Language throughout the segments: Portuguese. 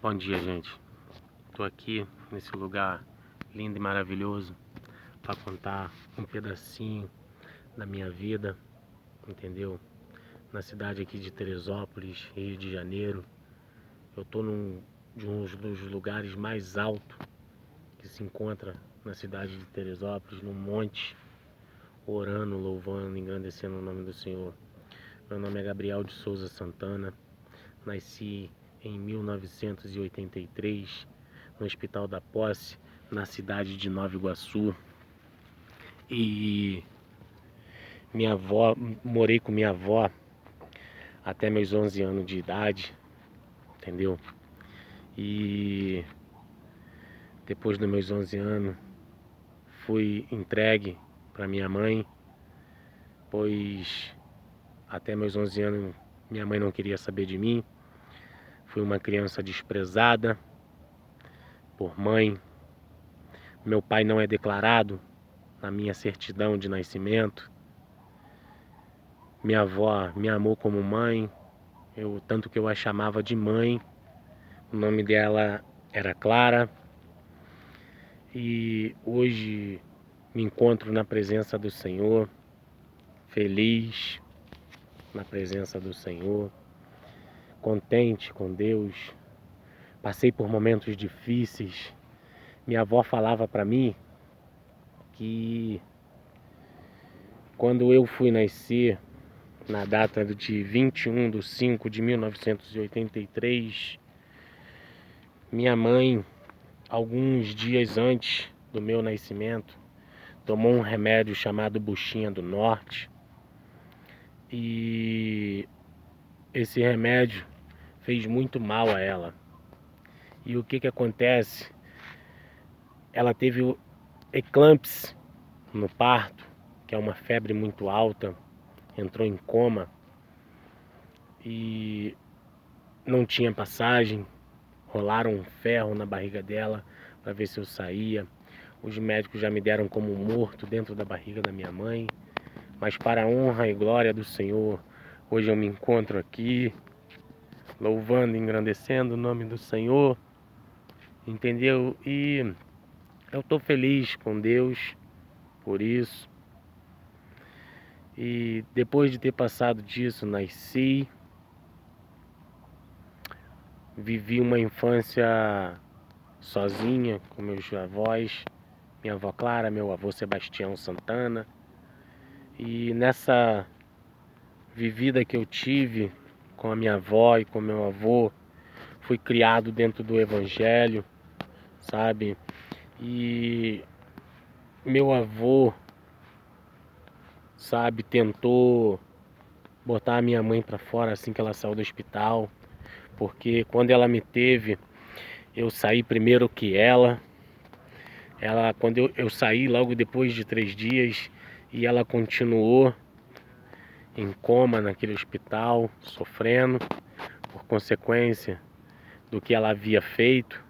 Bom dia, gente. Estou aqui nesse lugar lindo e maravilhoso para contar um pedacinho da minha vida, entendeu? Na cidade aqui de Teresópolis, Rio de Janeiro. Eu estou de um dos lugares mais altos que se encontra na cidade de Teresópolis, num monte, orando, louvando, engrandecendo o nome do Senhor. Meu nome é Gabriel de Souza Santana. Nasci em 1983 no Hospital da Posse, na cidade de Nova Iguaçu. E morei com minha avó até meus 11 anos de idade, entendeu? E depois dos meus 11 anos fui entregue para minha mãe, pois até meus 11 anos minha mãe não queria saber de mim. Fui uma criança desprezada por mãe. Meu pai não é declarado na minha certidão de nascimento. Minha avó me amou como mãe, tanto que eu a chamava de mãe. O nome dela era Clara. E hoje me encontro na presença do Senhor, feliz na presença do Senhor, contente com Deus. Passei por momentos difíceis. Minha avó falava para mim que quando eu fui nascer, na data de 21/5/1983, minha mãe, alguns dias antes do meu nascimento, tomou um remédio chamado Buchinha do Norte. E esse remédio fez muito mal a ela. E o que acontece? Ela teve eclâmpsia no parto, que é uma febre muito alta, entrou em coma e não tinha passagem. Rolaram um ferro na barriga dela para ver se eu saía. Os médicos já me deram como morto dentro da barriga da minha mãe. Mas para a honra e glória do Senhor, hoje eu me encontro aqui, louvando e engrandecendo o nome do Senhor, entendeu? E eu estou feliz com Deus por isso. E depois de ter passado disso, nasci, vivi uma infância sozinha com meus avós, minha avó Clara, meu avô Sebastião Santana. E nessa vivida que eu tive com a minha avó e com meu avô, fui criado dentro do Evangelho, sabe? E meu avô, sabe, tentou botar a minha mãe para fora assim que ela saiu do hospital, porque quando ela me teve, eu saí primeiro que ela. Quando eu saí logo depois de 3 dias, e ela continuou em coma naquele hospital, sofrendo por consequência do que ela havia feito.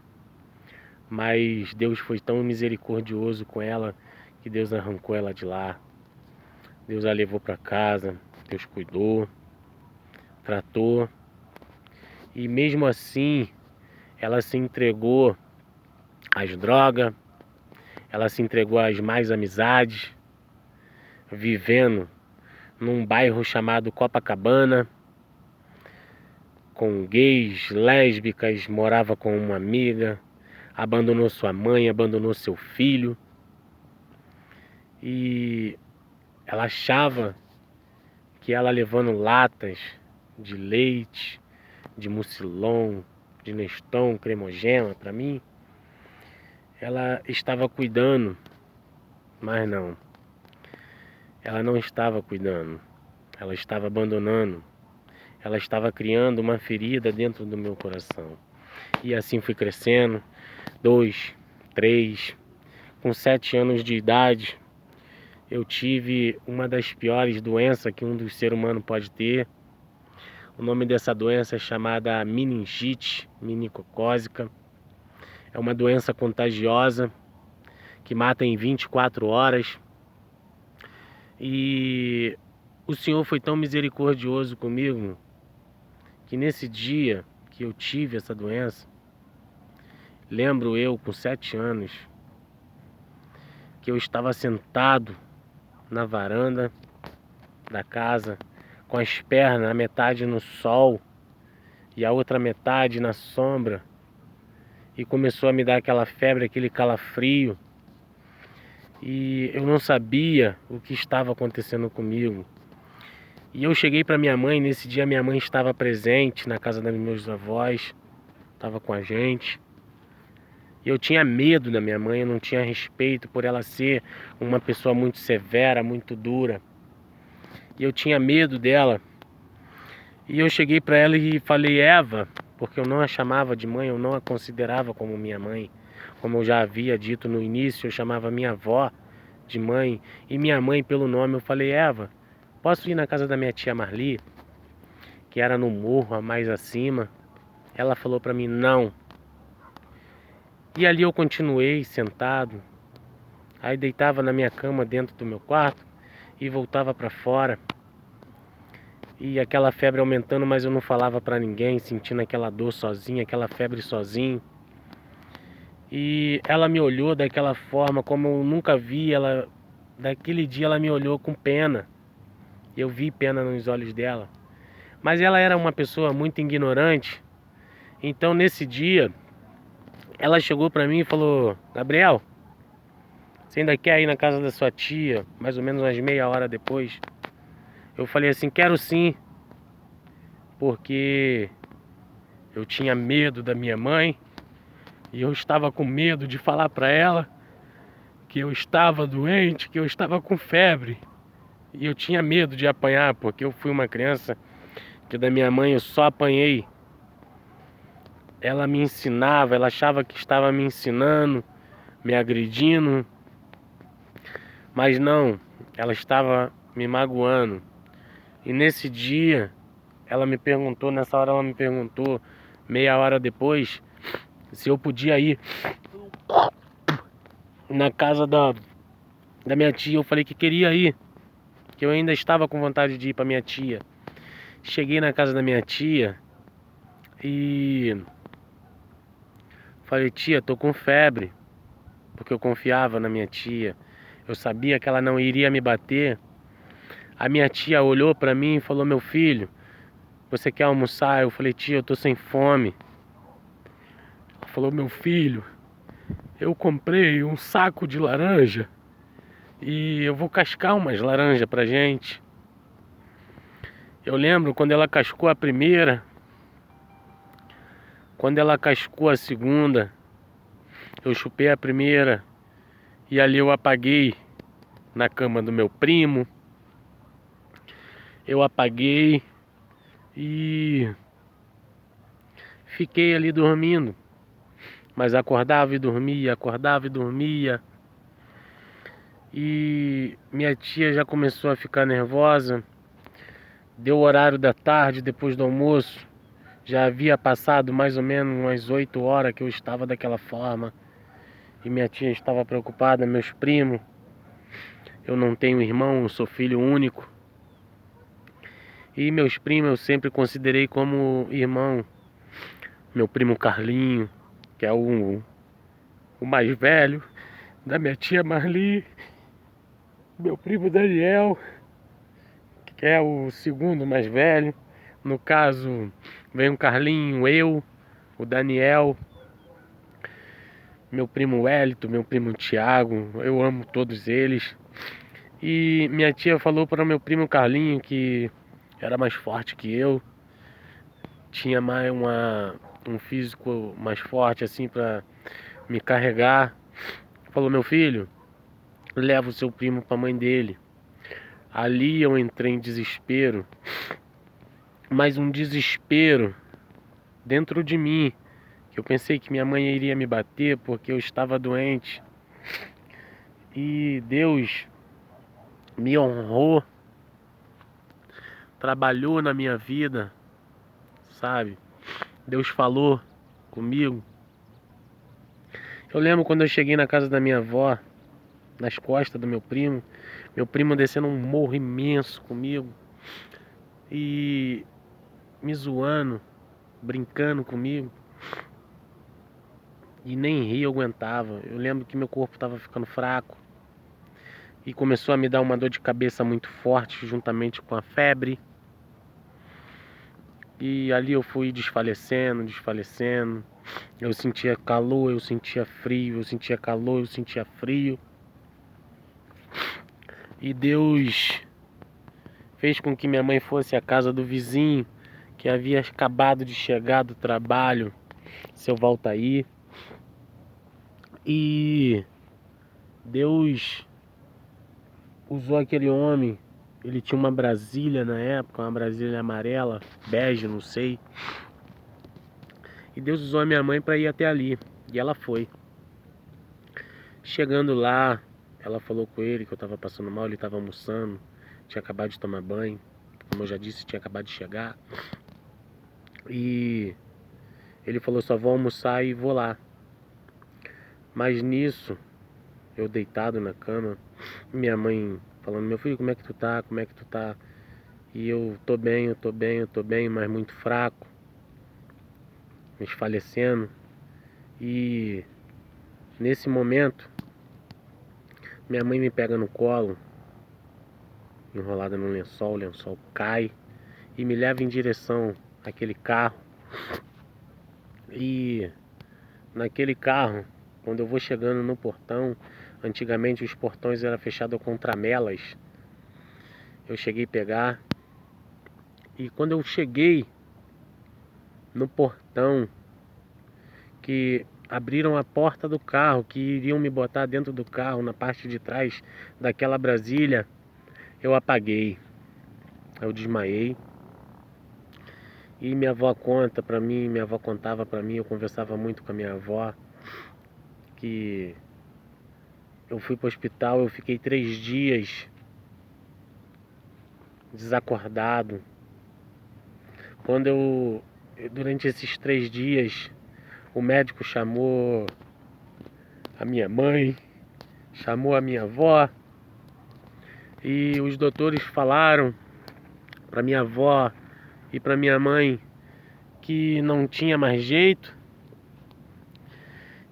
Mas Deus foi tão misericordioso com ela que Deus arrancou ela de lá. Deus a levou para casa, Deus cuidou, tratou. E mesmo assim, ela se entregou às drogas, ela se entregou às más amizades, vivendo num bairro chamado Copacabana, com gays, lésbicas, morava com uma amiga, abandonou sua mãe, abandonou seu filho. E ela achava que ela levando latas de leite, de Mucilon, de Neston, Cremogema para mim, ela estava cuidando, mas não. Ela não estava cuidando, ela estava abandonando, ela estava criando uma ferida dentro do meu coração. E assim fui crescendo, 2, 3, com 7 anos de idade, eu tive uma das piores doenças que um ser humano pode ter. O nome dessa doença é chamada meningite meningocócica. É uma doença contagiosa que mata em 24 horas. E o Senhor foi tão misericordioso comigo que nesse dia que eu tive essa doença, Lembro eu, com 7 anos, que eu estava sentado na varanda da casa, com as pernas, a metade no sol e a outra metade na sombra, e começou a me dar aquela febre, aquele calafrio, e eu não sabia o que estava acontecendo comigo. E eu cheguei para minha mãe, nesse dia minha mãe estava presente na casa dos meus avós, estava com a gente. E eu tinha medo da minha mãe, eu não tinha respeito por ela ser uma pessoa muito severa, muito dura. E eu tinha medo dela. E eu cheguei para ela e falei, Eva, porque eu não a chamava de mãe, eu não a considerava como minha mãe. Como eu já havia dito no início, eu chamava minha avó de mãe e minha mãe pelo nome. Eu falei, Eva, posso ir na casa da minha tia Marli, que era no morro, mais acima? Ela falou para mim, não. E ali eu continuei sentado. Aí deitava na minha cama dentro do meu quarto e voltava para fora. E aquela febre aumentando, mas eu não falava para ninguém, sentindo aquela dor sozinho, aquela febre sozinho. E ela me olhou daquela forma como eu nunca vi ela. Daquele dia ela me olhou com pena. Eu vi pena nos olhos dela. Mas ela era uma pessoa muito ignorante. Então nesse dia, ela chegou para mim e falou, Gabriel, você ainda quer ir na casa da sua tia? Mais ou menos umas meia hora depois. Eu falei assim, quero sim. Porque eu tinha medo da minha mãe. E eu estava com medo de falar para ela que eu estava doente, que eu estava com febre. E eu tinha medo de apanhar, porque eu fui uma criança que da minha mãe eu só apanhei. Ela me ensinava, ela achava que estava me ensinando, me agredindo. Mas não, ela estava me magoando. E nesse dia, ela me perguntou, nessa hora ela me perguntou, meia hora depois, se eu podia ir na casa da minha tia. Eu falei que queria ir, que eu ainda estava com vontade de ir para minha tia. Cheguei na casa da minha tia e falei, tia, tô com febre, porque eu confiava na minha tia. Eu sabia que ela não iria me bater. A minha tia olhou para mim e falou, meu filho, você quer almoçar? Eu falei, tia, eu tô sem fome. Ela falou, meu filho, eu comprei um saco de laranja e eu vou cascar umas laranjas pra gente. Eu lembro quando ela cascou a primeira, quando ela cascou a segunda, eu chupei a primeira e ali eu apaguei na cama do meu primo. Eu apaguei e fiquei ali dormindo. Mas acordava e dormia, acordava e dormia. E minha tia já começou a ficar nervosa. Deu o horário da tarde, depois do almoço. Já havia passado mais ou menos umas 8 horas que eu estava daquela forma. E minha tia estava preocupada, meus primos. Eu não tenho irmão, sou filho único. E meus primos eu sempre considerei como irmão. Meu primo Carlinho, que é o mais velho, da minha tia Marli. Meu primo Daniel, que é o segundo mais velho. No caso, vem o Carlinho, eu, o Daniel, meu primo Wellington, meu primo Thiago. Eu amo todos eles. E minha tia falou para o meu primo Carlinho que era mais forte que eu. Tinha mais um físico mais forte assim para me carregar. Falou, meu filho, leva o seu primo para a mãe dele. Ali eu entrei em desespero, mas um desespero dentro de mim, que eu pensei que minha mãe iria me bater porque eu estava doente. E Deus me honrou, trabalhou na minha vida, sabe? Deus falou comigo. Eu lembro quando eu cheguei na casa da minha avó, nas costas do meu primo descendo um morro imenso comigo e me zoando, brincando comigo. e nem rir eu aguentava. Eu lembro que meu corpo estava ficando fraco e começou a me dar uma dor de cabeça muito forte, juntamente com a febre. E ali eu fui desfalecendo, desfalecendo. Eu sentia calor, eu sentia frio, eu sentia calor, eu sentia frio. E Deus fez com que minha mãe fosse à casa do vizinho, que havia acabado de chegar do trabalho, seu Valtair. E Deus usou aquele homem. Ele tinha uma Brasília na época, uma Brasília amarela, bege, não sei. E Deus usou a minha mãe para ir até ali. E ela foi. Chegando lá, ela falou com ele que eu estava passando mal, ele estava almoçando, tinha acabado de tomar banho. Como eu já disse, tinha acabado de chegar. E ele falou, só vou almoçar e vou lá. Mas nisso, eu deitado na cama, minha mãe falando, meu filho, como é que tu tá? Como é que tu tá? E eu tô bem, eu tô bem, eu tô bem, mas muito fraco, desfalecendo. E nesse momento, minha mãe me pega no colo, enrolada no lençol, o lençol cai e me leva em direção àquele carro. E naquele carro, quando eu vou chegando no portão, antigamente os portões eram fechados com tramelas. Eu cheguei a pegar e quando eu cheguei no portão, que abriram a porta do carro, que iriam me botar dentro do carro, na parte de trás daquela Brasília, eu apaguei, eu desmaiei. E minha avó conta pra mim, minha avó contava pra mim, eu conversava muito com a minha avó, que eu fui pro hospital, eu fiquei 3 dias desacordado. Durante esses 3 dias, o médico chamou a minha mãe, chamou a minha avó, e os doutores falaram para minha avó e para minha mãe que não tinha mais jeito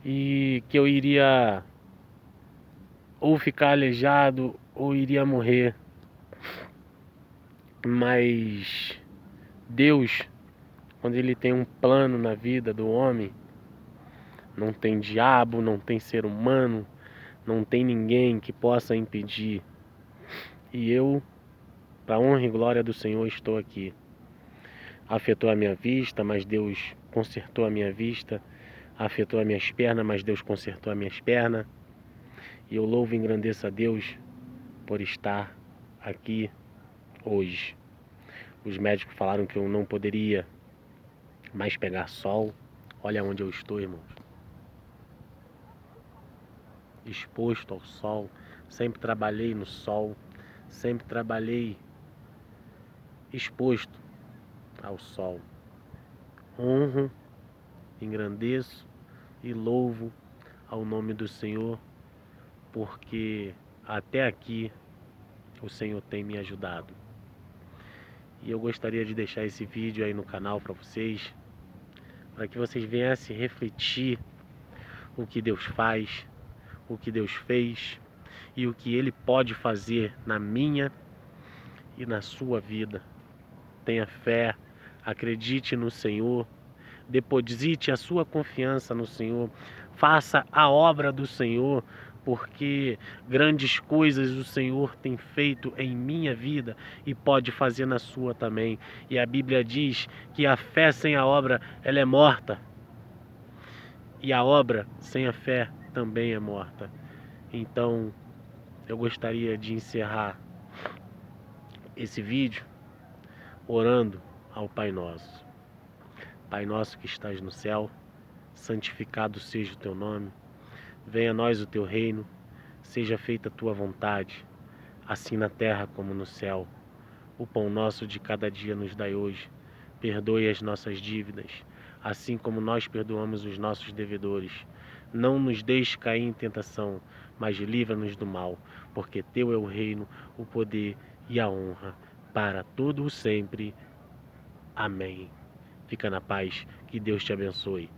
e que eu iria ou ficar aleijado ou iria morrer. Mas Deus, quando ele tem um plano na vida do homem, não tem diabo, não tem ser humano, não tem ninguém que possa impedir. E eu, para honra e glória do Senhor, estou aqui. Afetou a minha vista, mas Deus consertou a minha vista. Afetou as minhas pernas, mas Deus consertou as minhas pernas. E eu louvo e engrandeço a Deus por estar aqui hoje. Os médicos falaram que eu não poderia mais pegar sol. Olha onde eu estou, irmãos. Exposto ao sol. Sempre trabalhei no sol. Sempre trabalhei exposto ao sol. Honro, engrandeço e louvo ao nome do Senhor, porque até aqui o Senhor tem me ajudado. E eu gostaria de deixar esse vídeo aí no canal para vocês, para que vocês viessem refletir o que Deus faz, o que Deus fez e o que Ele pode fazer na minha e na sua vida. Tenha fé, acredite no Senhor, deposite a sua confiança no Senhor, faça a obra do Senhor, porque grandes coisas o Senhor tem feito em minha vida e pode fazer na sua também. E a Bíblia diz que a fé sem a obra, ela é morta. E a obra sem a fé também é morta. Então, eu gostaria de encerrar esse vídeo orando ao Pai Nosso. Pai nosso que estás no céu, santificado seja o teu nome. Venha a nós o teu reino, seja feita a tua vontade, assim na terra como no céu. O pão nosso de cada dia nos dai hoje. Perdoe as nossas dívidas, assim como nós perdoamos os nossos devedores. Não nos deixe cair em tentação, mas livra-nos do mal, porque teu é o reino, o poder e a honra, para todo o sempre. Amém. Fica na paz, que Deus te abençoe.